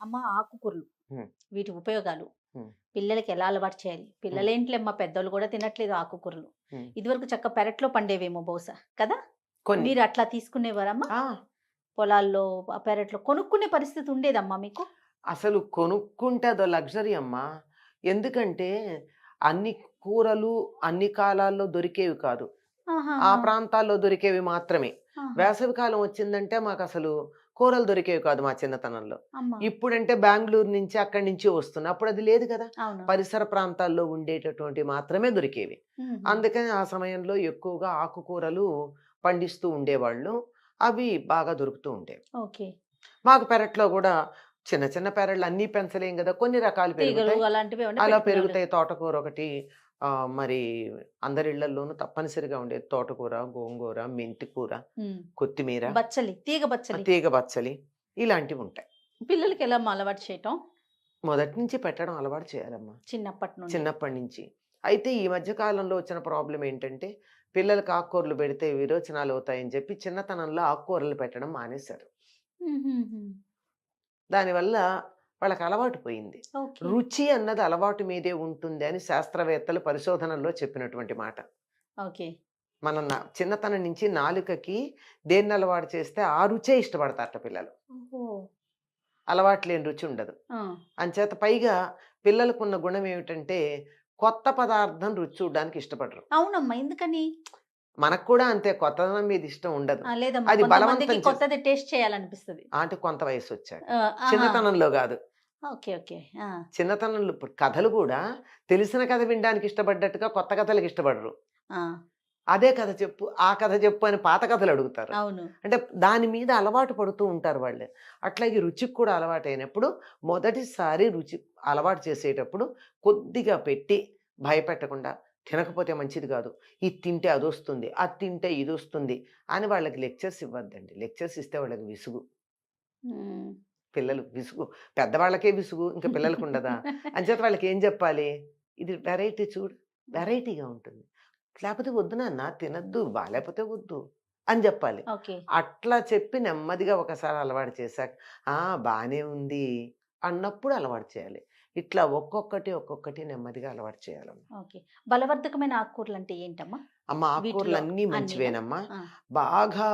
అమ్మ ఆకుకూరలు హ్మ్. వీటి ఉపయోగాలు హ్మ్. పిల్లలకి ఎలా అలవాటు చేయాలి? హ్మ్. పిల్లలేంట్లేమ్మా పెద్దోళ్ళు గూడా తినట్లేదు ఆకుకూరలు. హ్మ్. ఇదివరకు పెరట్లో పండేవేమో బహుశా కదా! కొన్ని. మీరు అట్లా తీసుకునేవారమ్మా? ఆ! పొలాల్లో, పెరట్లో కొనుక్కునే పరిస్థితి ఉండేదమ్మా మీకు? అసలు కొనుక్కుంటే అదో లగ్జరీ అమ్మా. ఎందుకంటే అన్ని కూరలు అన్ని కాలాల్లో దొరికేవి కాదు. ఆ ఆహాహా! ప్రాంతాల్లో దొరికేవి మాత్రమే. ఆహా! వేసవికాలం వచ్చిందంటే మాకసలు కూరలు దొరికేవి కాదు మా చిన్నతనంలో. అమ్మ! ఇప్పుడంటే బెంగుళూరు నుంచి అక్కడి నుంచి వస్తున్నాయి. అప్పుడది లేదు కదా! అవును. పరిసర ప్రాంతాల్లో ఉండేటటువంటివి మాత్రమే దొరికేవి. హుహు. అందుకని ఆ సమయంలో ఎక్కువగా ఆకుకూరలు పండిస్తూ ఉండేవాళ్ళు. అవి బాగా దొరుకుతూ ఉండేవి. ఓకే. మాకు పెరట్లో గూడా చిన్న చిన్న పెరళ్ళు అన్నీ పెంచలేం గదా! కొన్ని రకాలు తీగలు పెరుగుతాయి. అలాంటివి ఏమన్నా అలా పెట్టుకునేవాళ్ళు. పెరుగుతాయి. తోటకూర ఒకటి మరి అందరి ఇళ్లల్లోనూ తప్పనిసరిగా ఉండేది. తోటకూర, గోంగూర, మెంతి కూర, హ్మ్. కొత్తిమీర, తీగ బచ్చలి. తీగ బచ్చలి ఇలాంటివుంటాయి. పిల్లలకెలామ్మా అలవాటు చేయటం? మొదటి నుంచి పెట్టడం అలవాటు చేయాలమ్మా. చిన్నప్పటి నుండి. చిన్నప్పటి నుంచి. అయితే ఈ మధ్య కాలంలో వచ్చిన ప్రాబ్లమ్ ఏంటంటే, పిల్లలకి ఆకుకూరలు పెడితే విరోచనాలవుతాయని చెప్పి చిన్నతనంలో ఆకుకూరలు పెట్టడం మానేశారు. హుహుహు. దానివల్ల వాళ్ళకి అలవాటు పోయింది. ఓకే. రుచి అన్నది అలవాటు మీదే ఉంటుంది అని శాస్త్రవేత్తలు పరిశోధనల్లో చెప్పినటువంటి మాట. ఓకే. మన చిన్నతనం నుంచి నాలుకకి దేన్ని అలవాటు చేస్తే ఆ రుచే ఇష్టపడతారట పిల్లలు. ఓహో! అలవాటు లేని రుచి ఉండదు. ఆ! అంచేత పైగా పిల్లలకున్న గుణం ఏమిటంటే కొత్త పదార్థం రుచి చూడడానికి ఇష్టపడరు. అవునమ్మా. ఎందుకని? మనకు కూడా అంతే కొత్తదనం మీద ఇష్టం ఉండదు. ఆ! లేదమ్మా. అది కొంతమందికి బలవంతం చేసి కొత్తది టేస్ట్ చేయాలనిపిస్తది. అంటే కొంత వయసొచ్చాక. ఆ! ఆహా! చిన్నతనంలో గాదు. ఓకే. ఓకే. ఆ! చిన్నతనంలో ఇప్పుడు కథలు గూడా తెలిసిన కథ వినడానికి ఇష్టపడ్డట్టుగా కొత్త కథలకి ఇష్టపడరు. ఆ! అదే కథ చెప్పు, ఆ కథ చెప్పు అని పాత కథలు అడుగుతారు. అవును. అంటే దాని మీద అలవాటు పడుతూ ఉంటారు వాళ్ళు. అట్లాగే రుచికి కూడా అలవాటైనప్పుడు మొదటిసారి రుచి అలవాటు చేసేటప్పుడు కొద్దిగా పెట్టి భయపెట్టకుండా తినకపోతే మంచిది కాదు. ఇది తింటే అదొస్తుంది, అది తింటే ఇదొస్తుంది అని వాళ్ళకి లెక్చర్స్ ఇవ్వద్దండి. లెక్చర్స్ ఇస్తే వాళ్ళకి విసుగు. హ్మ్. పిల్లలు విసుగు. పెద్దవాళ్ళకే విసుగు. ఇంక పిల్లలకుండదా? అంచేత వాళ్ళకేం జెప్పాలి? ఇది వెరైటీ చూడు. వెరైటీగా ఉంటుంది. లేపోతే వద్దు నాన్న తినొద్దు. బాలేపోతే వద్దు అని జెప్పాలి. ఓకే. అట్లా చెప్పి నెమ్మదిగా ఒకసారి అలవాటు చేశాక, ఆ! బానే ఉంది అన్నప్పుడు అలవాటు చేయాలి. ఇట్లా ఒక్కొక్కటి, ఒక్కొక్కటి నెమ్మదిగా అలవాటు చేయాలమ్మ. ఓకే. బలవర్ధకమైన ఆకుకూరలంటే ఏంటమ్మా? అమ్మ వీటిలో ఆకుకూరలన్నీ అన్నీనా? మంచివేనమ్మా. ఆ! బాగా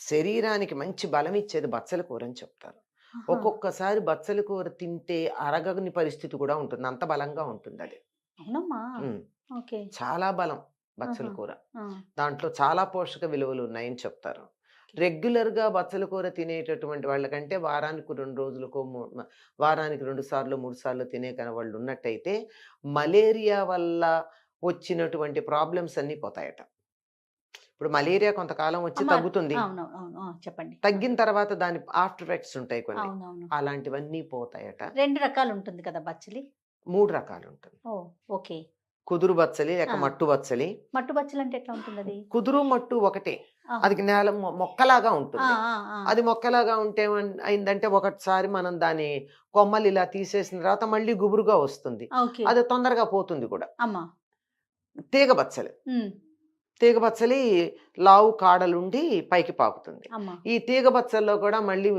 శరీరానికి మంచి బలమిచ్చేది బచ్చల కూరని చెప్తారు. ఆహా! ఒక్కొక్కసారి బచ్చల కూర తింటే అరగని పరిస్థితి కూడా ఉంటుంది. అంత బలంగా ఉంటుందది. అవునమ్మా! హ్మ్. ఓకే. చాలా బలం బచ్చల ఆహా! కూర. ఆ! దాంట్లో చాలా పోషక విలువలున్నాయని చెప్తారు. ఓకే. రెగ్యులర్‌గా బచ్చల కూర తినేటటువంటి వాళ్ళకంటే వారానికి 2 రోజులకో వారానికి 2 సార్లో, 3 సార్లో తినే వాళ్ళున్నట్టయితే మలేరియా వల్ల వచ్చినటువంటి ప్రాబ్లమ్స్ అన్నీ పోతాయట. ఇప్పుడు మలేరియా కొంతకాలం వచ్చి అమ్మ తగ్గుతుంది. అవును. అవును. ఆ! చెప్పండి. ఆ! తగ్గిన తర్వాత దాని ఆఫ్టర్ ఎఫెక్ట్స్ ఉంటాయి కొన్ని. అవునవును. అలాంటివన్నీ పోతాయట. 2 రకాలుంటుంది కదా బచ్చలి? 3 రకాలుంటుంది. ఓహ్! ఓకే. కుదురు బచ్చలి, లేక ఆ! మట్టు బచ్చలి. మట్టు బచ్చలంటే ఎట్లా ఉంటుందది? కుదురు, మట్టు ఒకటే. ఆహా! అది నేల మొక్కలాగా ఆ! ఉంటుంది. ఆ! ఆ! అది మొక్కలాగా ఉంటే అయిందంటే ఒకసారి మనం దాని కొమ్మలు ఇలా తీసేసిన తర్వాత మళ్ళీ గుబురుగా వస్తుంది. ఓకే. అది తొందరగా పోతుంది కూడా. అమ్మ. తీగ బచ్చలి. హ్మ్. తీగ బచ్చలి లావు కాడలుండి పైకి పాకుతుంది. అమ్మ. ఈ తీగ బచ్చల్లో కూడా మళ్ళీ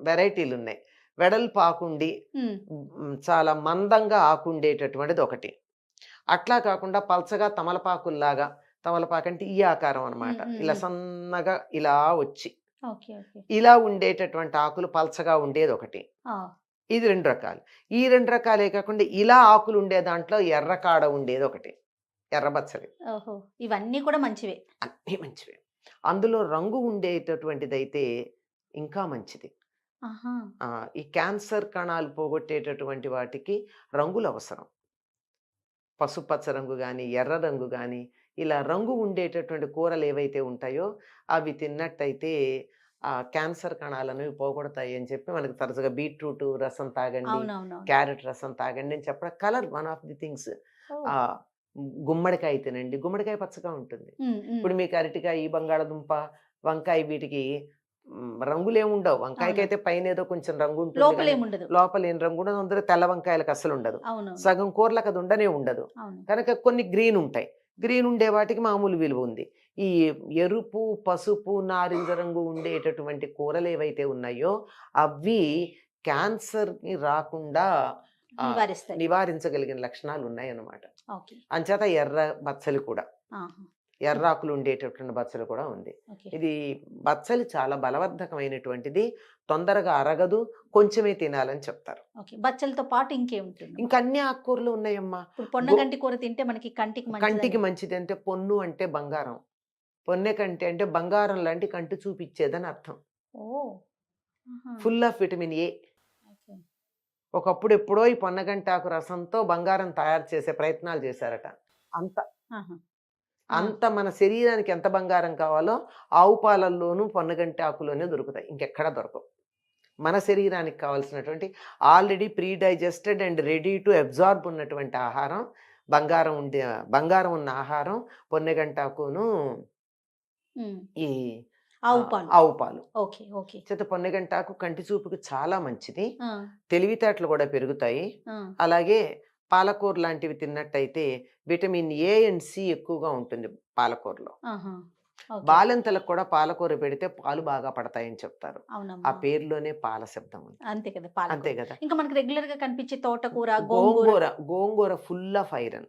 వెరైటీలున్నాయి. వెడల్పు ఆకుండి హ్మ్. చాలా మందంగా ఆకుండేటటువంటిది ఒకటి. అట్లా కాకుండా పల్చగా తమలపాకుల్లాగా తమలపాకంటే ఈ ఆకారం హ్మ్. అనమాట. హ్మ్. ఇలా హ్మ్. సన్నగా ఇలా వచ్చి, ఓకే. ఓకే. ఇలా ఉండేటటువంటి ఆకులు పల్చగా ఉండేదొకటి. ఆ! ఇది 2 రకాలు. ఈ 2 రకాలే కాకుండా ఇలా ఆకులుండే దాంట్లో ఎర్ర కాడ ఉండేదొకటి. ఎర్ర బచ్చలి. ఓహో! ఇవన్నీ కూడా మంచివే. అన్నీ మంచివే. అందులో రంగు ఉండేటటువంటిదైతే ఇంకా మంచిది. ఆహా! ఈ క్యాన్సర్ కణాలు పోగొట్టేటటువంటి వాటికి రంగులవసరం. పసుపచ్చ రంగు గాని, ఎర్ర రంగు గాని, ఇలా రంగు ఉండేటటువంటి కూరలేవైతే ఉంటాయో అవి తిన్నట్టయితే క్యాన్సర్ కణాలనేవి పోగొడతాయి అని చెప్పి మనకు తరచుగా బీట్రూట్ రసం తాగండి, అవునవునవును. క్యారెట్ రసం తాగండి అని చెప్పడం colour one of the things. ఓహ్! ఆహ్, గుమ్మడికాయ తినండి. గుమ్మడికాయ పచ్చగా ఉంటుంది. హ్మ్. హ్మ్. ఇప్పుడు మీకు అరటికాయ, బంగాళదుంప, వంకాయ వీటికి రంగులేముండవు. అవును. వంకాయకైతే పైనేదో కొంచెం రంగుంటుంది గానీ, లోపలేముండదు. లోపలేం రంగుండదు. అందులో తెల్ల వంకాయలకి అస్సలుండదు. అవునవును. సగం కూరలకు అది ఉండనే ఉండదు. అవును. కనుక కొన్ని గ్రీన్ ఉంటాయి. గ్రీన్ ఉండే వాటికి మామూలు విలువ ఉంది. ఈ ఎరుపు, పసుపు, నారింజ రంగు ఉండేటటువంటి కూరలేవైతే ఉన్నాయో అవి క్యాన్సర్‌ని రాకుండా నివారిస్తాయి. నివారించగలిగిన లక్షణాలు ఉన్నాయన్నమాట. ఓకే. అంచేత ఎర్ర బచ్చలి కూడా, ఆహా! ఎర్రాకులు ఉండేటటువంటి బచ్చలి కూడా ఉంది. ఓకే. ఇది బచ్చలి చాలా బలవర్ధకమైనటువంటిది. తొందరగా అరగదు. కొంచెమే తినాలని చెప్తారు. ఓకే. బచ్చలతో పాటు ఇంకేముంటుంది? ఇంకా అన్ని ఆకుకూరలు ఉన్నాయమ్మా. ఇప్పుడు పొన్నగంటి కూర తింటే మనకి కంటికి కంటికి మంచిదని. మంచిది అంటే పొన్ను అంటే బంగారం. పొన్నె కంటి అంటే బంగారం లాంటి కంటి చూపిచ్చేదని అర్థం. ఓహ్! ఆహా! Full of vitamin A. Okay. ఒకప్పుడు ఎప్పుడో ఈ పొన్నగంటాకు రసంతో బంగారం తయారు చేసే ప్రయత్నాలు చేశారట. అంత ఆహా! ఆ! అంత మన శరీరానికి ఎంత బంగారం కావాలో ఆవు పాలల్లోనూ పొన్నగంటి ఆకులోనే దొరుకుతాయి. ఇంకెక్కడా దొరకవు. మన శరీరానికి కావాల్సినటువంటి already pre digested and ready to absorb ఉన్నటువంటి ఆహారం, బంగారం ఉన్న ఆహారం పొన్నగంటాకును, హ్మ్. ఈ ఆవు పాలు. ఆవు పాలు. ఓకే. ఓకే. చేత పొన్నగంటాకు కంటి చూపుకి చాలా మంచిది. ఆ! తెలివితేటలు కూడా పెరుగుతాయి. ఆ! అలాగే పాలకూర లాంటివి తిన్నట్టయితే విటమిన్ ఏ అండ్ సి ఎక్కువగా ఉంటుంది పాలకూరలో. ఆహా! ఓకే. బాలింతలకు కూడా పాలకూర పెడితే పాలు బాగా పడతాయని చెప్తారు. ఆ అవునమ్మా. పేరులోనే పాల శబ్దం ఉంది. అంతే కదా! అంతే పాలకూర. కదా! ఇంకా మనకి రెగ్యులర్‌గా కనిపించే తోటకూర, గోంగూర. గోంగూర ఫుల్ ఆఫ్ ఐరన్.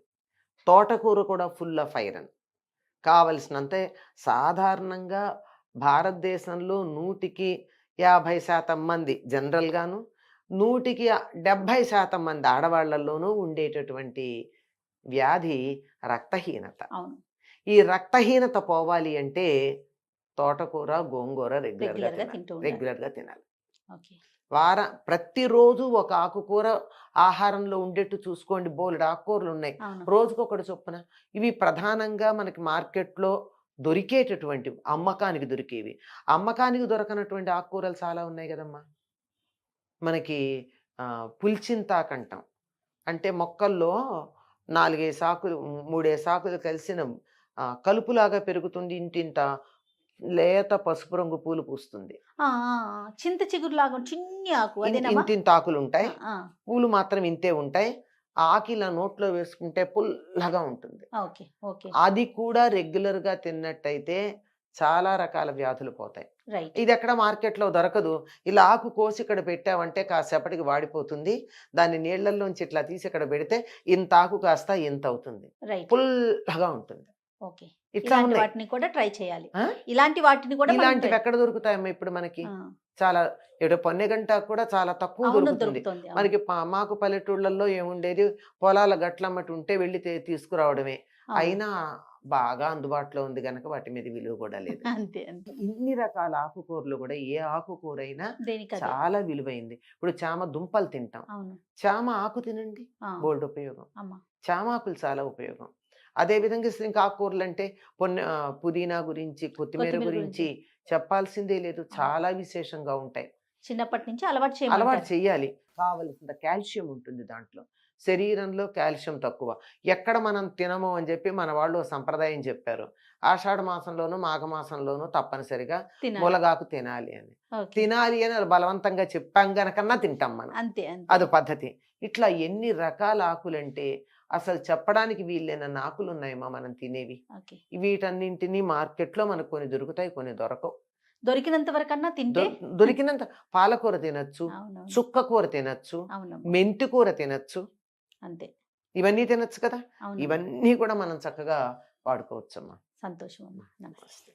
తోటకూర కూడా ఫుల్ ఆఫ్ ఐరన్. కావలసినంతే. సాధారణంగా భారతదేశంలో 100కి 50% మంది జనరల్‌గాను, 100కి 70% మంది ఆడవాళ్ళలోనూ ఉండేటటువంటి వ్యాధి రక్తహీనత. అవును. ఈ రక్తహీనత పోవాలి అంటే తోటకూర, గోంగూర రెగ్యులర్‌గా తింటూ ఉండాలి. రెగ్యులర్‌గా తినాలి. ఓకే. ప్రతిరోజు ఒక ఆకుకూర ఆహారంలో ఉండేట్టు చూసుకోండి. బోలెడు ఆకుకూరలున్నాయి. అవును. రోజుకొకటి చొప్పున. ఇవి ప్రధానంగా మనకి మార్కెట్‌లో దొరికేటటువంటివి. అమ్మకానికి దొరికేవి. అమ్మకానికి దొరకనటువంటి ఆకుకూరలు చాలా ఉన్నాయి గదమ్మా! మనకి పులిచింతాకంటాం. అంటే మొక్కల్లో 4, 5 ఆకులు, 3, 5 ఆకులు కలిసిన కలుపులాగా పెరుగుతుంది. ఇంతింత లేత పసుపు రంగు పూలు పూస్తుంది. ఆ! ఆ! ఆ! చింత చిగురులాగా చిన్ని ఆకు అదేనమ్మా? ఇంతింత ఆకులుంటాయి. ఆ! ఆ! పూలు మాత్రం ఇంతే ఉంటాయి. ఆ ఆకు ఇలా నోట్లో వేసుకుంటే పుల్లగా ఉంటుంది. ఓకే. ఓకే. అది కూడా రెగ్యులర్‌గా తిన్నట్టయితే చాలా రకాల వ్యాధులు పోతాయి. రైట్. ఇదెక్కడ మార్కెట్‌లో దొరకదు. ఇలా ఆకు కోసి ఇక్కడ పెట్టావంటే కాసేపటికి వాడిపోతుంది. దాన్ని నీళ్ళల్లోంచి ఇట్లా తీసి ఇక్కడ పెడితే ఇంత ఆకు కాస్త ఇంతవుతుంది. రైట్. పుల్లగా ఉంటుంది. ఓకే. ఇట్లా ఇలాంటి ఉన్నాయి. వాటిని కూడా ట్రై చేయాలి. ఆ? ఇలాంటి వాటిని కూడా మనం ఇలాంటివి ట్రై. ఎక్కడ దొరుకుతాయమ్మా ఇప్పుడు మనకి? ఆ! చాలా ఇప్పుడు పొన్నగంటాకు కూడా చాలా తక్కువ అవును, దొరుకుతుంది. దొరుకుతుంది. అవును. మనకి మాకు పల్లెటూళ్ళల్లో ఏముండేది, పొలాల గట్లమ్మట ఉంటే వెళ్ళి తీసుకురావడమే. అవును. అయినా బాగా అందుబాటులో ఉంది గనక వాటి మీద విలువ కూడా లేదు. అంతే. అంతే. ఇన్ని రకాల ఆకుకూరలు కూడా ఏ ఆకుకూరైనా దేనికదే. చాలా విలువైంది. ఇప్పుడు చామ దుంపలు తింటాం. అవును. చామ ఆకు తినండి. ఆ! బోలెడు ఉపయోగం. అమ్మ. చామాకులు చాలా ఉపయోగం. అదే విధంగా ఇంకా ఆకుకూరలంటే పుదీనా గురించి, కొత్తిమీర కొత్తిమీర గురించి గురించి. చెప్పాల్సిందే లేదు. అవును. చాలా విశేషంగా ఉంటాయి. చిన్నప్పటి నుంచి అలవాటు అలవాటు చేయమంటారు. చెయ్యాలి. కావలసినంత కాల్షియం ఉంటుంది దాంట్లో. శరీరంలో కాల్షియం తక్కువ. ఎక్కడ మనం తినము అని చెప్పి మన వాళ్ళు ఓ సంప్రదాయం చెప్పారు. ఆషాఢ మాసంలోనూ, మాఘమాసంలోనూ తప్పనిసరిగా తినాలి. ములగాకు తినాలి అని. ఓకే. తినాలి అని అది బలవంతంగా చెప్పాం గనకన్నా తింటాం మనం. అంతే. అంతే. అది పద్ధతి. ఇట్లా ఎన్ని రకాల ఆకులంటే అసలు చెప్పడానికి వీల్లేనన్ని ఆకులున్నాయమ్మా మనం తినేవి. ఓకే. వీటన్నింటిని మార్కెట్‌లో మనకు కొన్ని దొరుకుతాయి, కొన్ని దొరకవు. దొరికినంత వరకన్నా తింటే. దొరికినంత పాలకూర తినొచ్చు, అవునవును. చుక్క కూర తినొచ్చు, అవునమ్మా. మెంతి కూర తినొచ్చు. అంతే. ఇవన్నీ తినొచ్చు కదా! అవును. ఇవన్నీ కూడా మనం చక్కగా వాడుకోవచ్చమ్మా. సంతోషం అమ్మా. నమస్తే.